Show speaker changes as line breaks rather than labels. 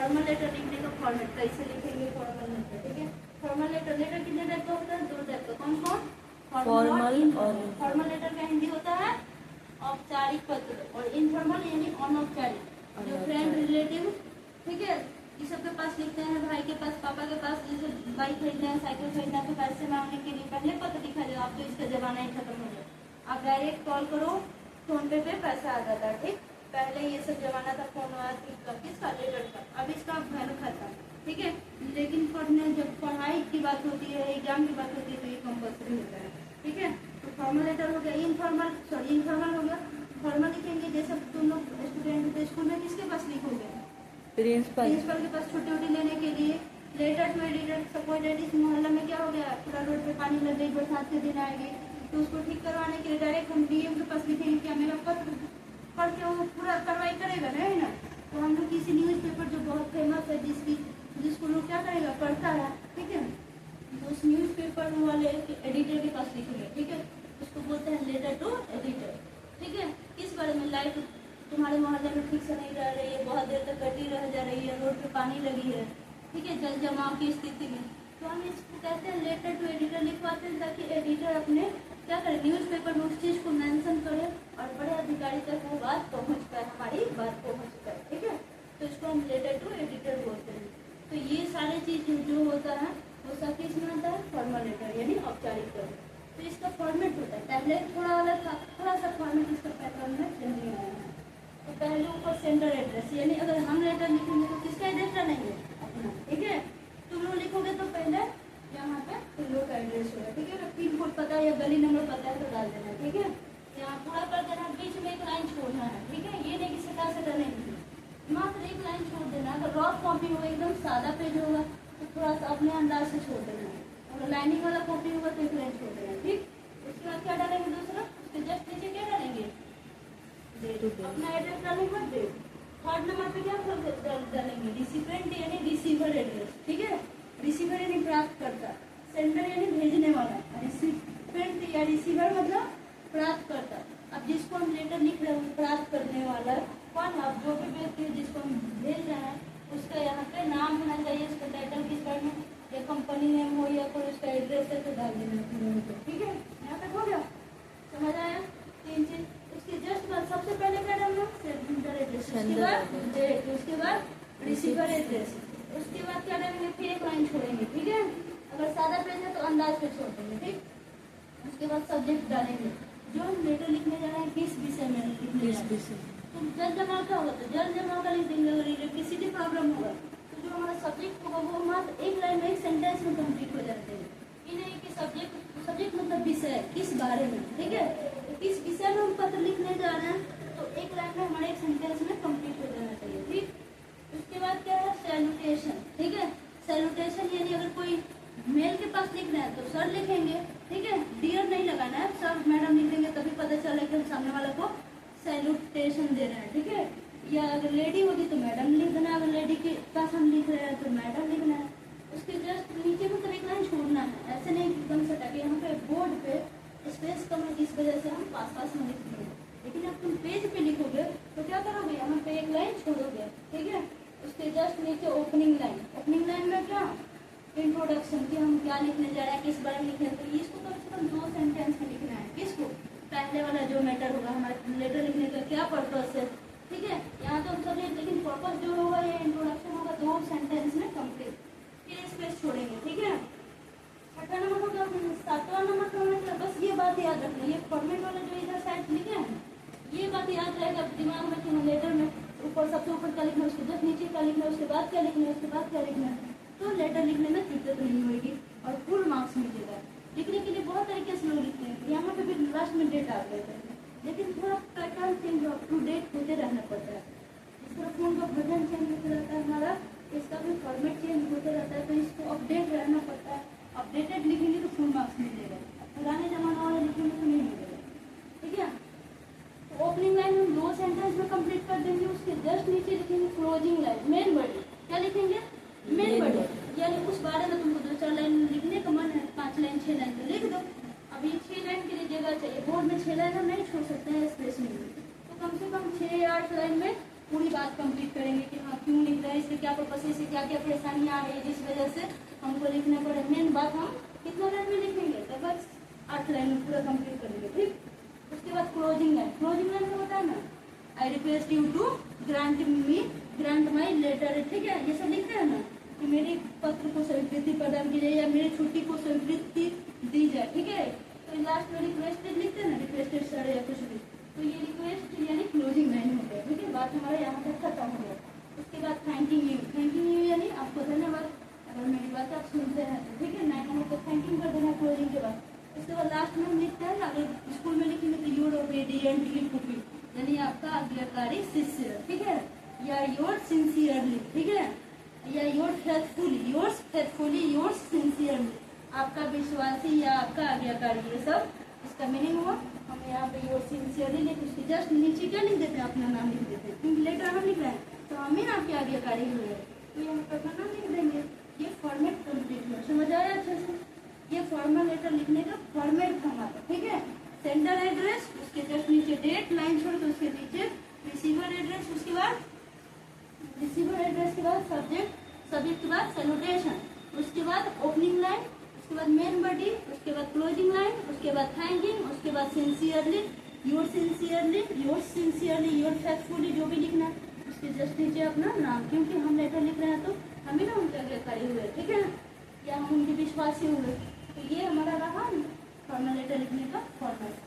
Formal letter लिखने का format कैसे लिखेंगे फॉर्मल लेटर, ठीक है। फॉर्मल लेटर कितने टाइप का होता है, 2 टाइप का, कौन कौन,
फॉर्मल और
फॉर्मल लेटर का हिंदी होता है औपचारिक पत्र, और इनफॉर्मल यानी अनौपचारिक, जो फ्रेंड रिलेटिव, ठीक है, ये सबके पास लिखते हैं, भाई के पास, पापा के पास, जैसे बाइक खरीदना है, साइकिल खरीदना है, तो पैसे मांगने के लिए पहले पत्र लिखा जाए। अब तो इसका जमाना ही खत्म हो गया, आप डायरेक्ट कॉल करो, फोन पे पैसा आ जाता है, ठीक। पहले ये सब जमाना था फोन किसका, लेटर का, अब इसका वैल्यू खत्म, ठीक है। लेकिन पढ़ने जब पढ़ाई की बात होती है, एग्जाम की बात होती है, तो ये कंपल्सरी होता है, ठीक है। तो फॉर्मल लेटर हो गया, इनफॉर्मल हो गया। फॉर्मल लिखेंगे जैसे तुम लोग स्टूडेंट हो तो स्कूल में किसके पास लिखोगे, प्रिंसिपल के पास छुट्टी उट्टी लेने के लिए। लेटर टू एडिटर, सपोज इस मोहल्ला में क्या हो गया, पूरा रोड पे पानी लग गई, बरसात के दिन आएगी, तो उसको ठीक करवाने के लिए डायरेक्ट हम डीएम के पास लिखेंगे, क्या मेरा पत्र पढ़ के वो पूरा कार्रवाई करेगा ना, है ना। तो हम लोग किसी न्यूज़पेपर जो बहुत फेमस है, जिसको लोग क्या करेगा, पढ़ता है, ठीक है, तो उस न्यूज़पेपर वाले एडिटर के पास लिखेंगे, ठीक है। उसको बोलते हैं लेटर टू एडिटर, ठीक है। किस बारे में, लाइट तुम्हारे मोहल्ले में ठीक से नहीं रह रही है, बहुत देर तक कटी रह जा रही है, रोड पे पानी लगी है, ठीक है, जल जमाव की स्थिति में, तो हम इसको कहते हैं लेटर टू एडिटर लिखवाते हैं, ताकि एडिटर अपने क्या करे, न्यूज़पेपर में उस चीज़ को मेंशन करे और बड़े अधिकारी तक वो बात पहुंच पाए, हमारी बात पहुंच पाए, ठीक है। तो इसको हम लेटर टू एडिटर बोलते हैं। तो ये सारी चीज़ जो होता है वो सब किस में आता है, फॉर्मल लेटर यानी औपचारिक लेटर। तो इसका फॉर्मेट होता है, पहले थोड़ा अलग था, थोड़ा सा फॉर्मेट इसका पैटर्न में चेंजिंग आया है। तो पहले ऊपर सेंटर एड्रेस, यानी अगर हम लेटर लिखेंगे तो किसका एड्रेस डालेंगे, अपना, ठीक है। तुम लोग लिखोगे तो पहले यहाँ पे तुम लोग का एड्रेस होगा, ठीक है। पिन कोड पता है या गली नंबर पता है तो डाल देना, ठीक है। यहाँ पूरा कर देना, बीच में एक लाइन छोड़ना है, ठीक है। ये नहीं कि सटा नहीं, मात्र एक लाइन छोड़ देना। अगर रफ कॉपी होगा, एकदम सादा पेज होगा, तो थोड़ा सा अपने अंदाज से छोड़ देना। अगर लाइनिंग वाला कॉपी होगा तो एक लाइन छोड़ देना, ठीक। उसके बाद क्या डालेंगे दूसरा, उसके जस्ट नीचे क्या डालेंगे, अपना एड्रेस डालेंगे, डेट। थर्ड नंबर पे क्या डालेंगे, रिसिपेंट यानी रिसीवर एड्रेस, ठीक है। रिसीवर यानी प्राप्तकर्ता, सेंडर यानी भेजने वाला, रिसिपेंट या रिसीवर मतलब प्राप्तकर्ता। अब जिसको हम लेटर लिख रहे हैं प्राप्त करने वाला कौन, अब जो भी व्यक्ति जिसको हम भेज रहे हैं उसका यहाँ पे नाम होना चाहिए, उसका टाइटल किस बारे में, या कंपनी नेम हो या कोई उसका एड्रेस है तो डाल देना, ठीक है। यहाँ तक हो गया, समझ आया, 3 चीज। उसके जस्ट बाद सबसे पहले क्या डालना, सेंडर एड्रेस, उसके बाद डेट, उसके बाद रिसीवर एड्रेस, उसके बाद क्या डालेंगे, फिर एक लाइन छोड़ेंगे, ठीक है। अगर सादा पेज है तो अंदाज पे छोड़ देंगे, ठीक। उसके बाद सब्जेक्ट डालेंगे, जो हम लेटर लिखने जा रहे हैं किस विषय में लिखने जा रहे हैं। तो जल जमाव का होगा तो जल जमाव का लिख देंगे, अगर इलेक्ट्रिसिटी प्रॉब्लम होगा तो जो हमारा सब्जेक्ट होगा वो मात्र एक लाइन में, एक सेंटेंस में कंप्लीट हो जाते हैं। ये नहीं कि सब्जेक्ट मतलब विषय, किस बारे में, ठीक है। किस विषय में हम पत्र लिखने जा रहे हैं तो एक लाइन में हमारे एक सेंटेंस में कंप्लीट हो जाना चाहिए, ठीक। उसके बाद क्या है, सैल्यूटेशन, ठीक है। सैल्यूटेशन यानी अगर कोई मेल के पास लिखना है तो सर लिखेंगे, ठीक है। डियर नहीं लगाना है, सर मैडम लिख देंगे तभी पता चले कि हम सामने वाले को सैल्यूटेशन दे रहे हैं, ठीक है। या अगर लेडी होगी तो मैडम लिख देना, अगर लेडी के पास हम लिख रहे हैं तो मैडम लिखना है। उसके जस्ट नीचे में एक लाइन छोड़ना है, ऐसे नहीं एकदम सटा के। यहाँ पे बोर्ड पे स्पेस कम है इस वजह से हम पास में लिख देंगे, लेकिन अब तुम पेज पे लिखोगे तो क्या करोगे, यहाँ पे एक लाइन छोड़ोगे, ठीक है। उसके जस्ट नीचे ओपनिंग लाइन में क्या, इंट्रोडक्शन की हम क्या लिखने जा रहे हैं, किस बारे में लिखना है, तो इसको कम से कम 2 सेंटेंस में लिखना है। किसको, पहले वाला जो मैटर होगा हमारे लेटर लिखने का क्या पर्पस है, ठीक है। यहाँ तो सब, लेकिन पर्पस जो होगा ये इंट्रोडक्शन होगा 2 सेंटेंस में कंप्लीट, फिर स्पेस छोड़ेंगे, ठीक है। 6वां नंबर होगा, 7वां नंबर का मतलब बस ये बात याद रखना, ये फॉर्मेट वाला जो इधर साइड लिखे हैं ये बात याद रहेगा दिमाग में कि लेटर में ऊपर सबसे ऊपर क्या लिखना है, उसके जस्ट नीचे क्या लिखना है, उसके बाद क्या लिखना है, उसके बाद क्या लिखना है, तो लेटर लिखने में दिक्कत नहीं होगी और फुल मार्क्स मिलेगा। लिखने के लिए बहुत तरीके से लोग लिखते हैं, यहाँ पे भी लास्ट में डेट आ गए थे, लेकिन थोड़ा pattern change up to date होते रहना पड़ता है। इस तरह फोन का वर्जन चेंज होते रहता है हमारा, इसका भी फॉर्मेट चेंज होते रहता है, तो इसको अपडेट रहना पड़ता है। अपडेटेड लिखेंगे तो फुल मार्क्स मिलेगा, पुराने जमाना वाला लिखेंगे तो नहीं मिलेगा, ठीक है। तो ओपनिंग लाइन हम 2 सेंटेंस में कंप्लीट कर देंगे, उसके जस्ट नीचे लिखेंगे क्लोजिंग लाइन, मेन बॉडी। क्या लिखेंगे, मेन बॉडी, यानी उस बारे में तुमको 2-4 लाइन लिखने का मन है, 5 लाइन 6 लाइन तो लिख दो। अब ये 6 लाइन के लिए जगह चाहिए, बोर्ड में 6 लाइन हम नहीं छोड़ सकते हैं स्पेस में, तो कम से कम 6 या 8 लाइन में पूरी बात कंप्लीट करेंगे कि हाँ क्यों क्या पर्पस से क्या क्या परेशानियां आ रही है जिस वजह से हमको लिखना पड़े। मेन बात हम कितना लाइन में लिखेंगे, तो बस 8 लाइन में पूरा कंप्लीट करेंगे, ठीक। उसके बाद क्लोजिंग लाइन में होता है ना, I request you to grant my letter, ठीक है, ये सब लिखते हैं ना कि मेरी पत्र को स्वीकृति प्रदान की जाए या मेरी छुट्टी को स्वीकृति दी जाए, ठीक है। तो लास्ट में रिक्वेस्टेड लिखते हैं ना, रिक्वेस्टेड सर या कुछ भी, तो ये रिक्वेस्ट यानी क्लोजिंग लाइन हो गया, ठीक है। बात हमारा यहाँ तक खत्म हो गया। उसके बाद थैंकिंग यू यानी आपको धन्यवाद, अगर मेरी बात आप सुनते हैं तो, ठीक है। 9 नंबर को थैंकिंग कर देना क्लोजिंग के बाद। उसके बाद लास्ट में हम लिखते हैं ना, अगर स्कूल में लिखेंगे तो योर ओबीडिएंटली पुपिल, यानी आपका आज्ञाकारी शिष्य, ठीक है, या योर सिंसियरली, ठीक है, या योर फेथफुली योर सिंसियरली, आपका विश्वासी या आपका आज्ञाकारी, ये सब इसका मीनिंग हुआ। हम यहाँ पे योर सिंसियरली लिख, उसके जस्ट नीचे क्या लिख देते हैं, अपना नाम लिख देते हैं, क्योंकि लेटर हम लिख रहे हैं तो हम ही ना आपके आज्ञाकारी हुए, तो ये हम अपना नाम लिख देंगे। ये फॉर्मेट कंप्लीट हुआ, समझ आया अच्छे से। ये फॉर्मल लेटर लिखने का फॉर्मेट था हमारा, ठीक है। सेंडर एड्रेस, उसके जस्ट नीचे डेट, लाइन छोड़ के उसके नीचे रिसीवर एड्रेस, उसके बाद रिसीवर एड्रेस के बाद सब्जेक्ट के बाद सैल्यूटेशन, उसके बाद ओपनिंग लाइन, उसके बाद मेन बॉडी, उसके बाद क्लोजिंग लाइन, उसके बाद थैंकिंग, उसके बाद सिंसियरली, योर फेथफुली, जो भी लिखना उसके जस्ट नीचे अपना नाम, क्योंकि हम लेटर लिख रहे हैं तो हम ही ना उनके आज्ञाकारी हुए, ठीक है, या हम उनके विश्वासी हुए। तो ये हमारा रहा फॉर्मल लेटर लिखने का फॉर्मेट।